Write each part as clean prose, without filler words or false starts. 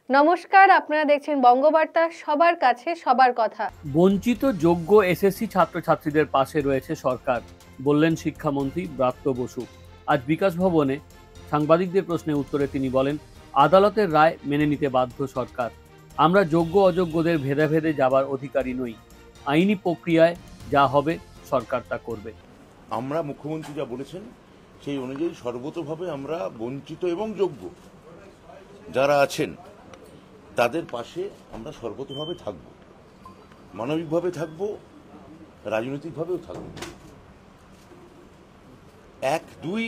নমস্কার, আপনারা দেখছেন বঙ্গবার্তা, সবার কাছে সবার কথা। বঞ্চিত যোগ্য এসএসসি ছাত্রছাত্রীদের পাশে রয়েছে সরকার, বললেন শিক্ষামন্ত্রী ব্রাত্য বসু। আজ বিকাশ ভবনে সাংবাদিকদের প্রশ্নের উত্তরে তিনি বলেন, আদালতের রায় মেনে নিতে বাধ্য সরকার। আমরা যোগ্য অযোগ্যদের ভেদাভেদে যাবার অধিকারী নই। আইনি প্রক্রিয়ায় যা হবে সরকার তা করবে। আমরা মুখ্যমন্ত্রী যা বলেছেন সেই অনুযায়ী সর্বতোভাবে আমরা বঞ্চিত এবং যোগ্য যারা আছেন তাদের পাশে আমরা সর্বতোভাবে থাকব, মানবিকভাবে থাকব, রাজনৈতিকভাবেও থাকব। এক দুই,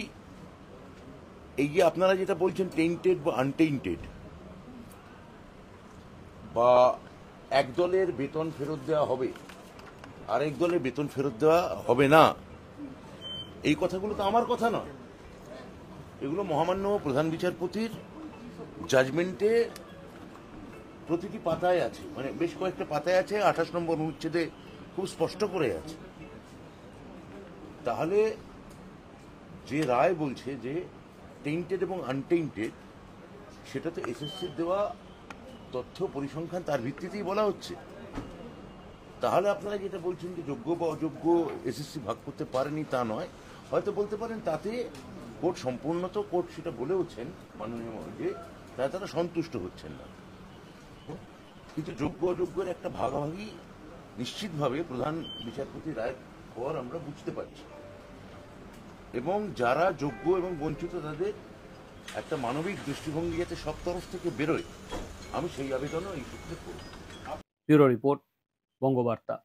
এই যে আপনারা যেটা বলছেন টেইন্টেড বা আনটেইন্টেড, বা এক দলের বেতন ফেরত দেওয়া হবে আরেক দলের বেতন ফেরত দেওয়া হবে না, এই কথাগুলো তো আমার কথা নয়। এগুলো মহামান্য প্রধান বিচারপতির জাজমেন্টে প্রতিটি পাতায় আছে, মানে বেশ কয়েকটা পাতায় আছে, 28 নম্বর অনুচ্ছেদে খুব স্পষ্ট করে আছে। তাহলে যে রায় বলছে যে টেইন্টেড এবং আনটেইন্টেড, সেটা তো এসএসসির দেওয়া তথ্য পরিসংখ্যান তার ভিত্তিতেই বলা হচ্ছে। তাহলে আপনারা যেটা বলছেন যে যোগ্য বা অযোগ্য এসএসসি ভাগ করতে পারেনি, তা নয়। হয়তো বলতে পারেন তাতে কোর্ট সম্পূর্ণত, কোর্ট সেটা বলেওছেন মাননীয় যে তারা সন্তুষ্ট হচ্ছেন না, কিন্তু যোগ্য অযোগ্যের একটা ভাগাভাগি নিশ্চিতভাবে প্রধান বিচারপতি রায়ের পর আমরা বুঝতে পারছি, এবং যারা যোগ্য এবং বঞ্চিত তাদের একটা মানবিক দৃষ্টিভঙ্গি যাতে সব তরফ থেকে বেরোয়, আমি সেই আবেদনও এই সূত্রে করব। Bureau report, Bangabarta.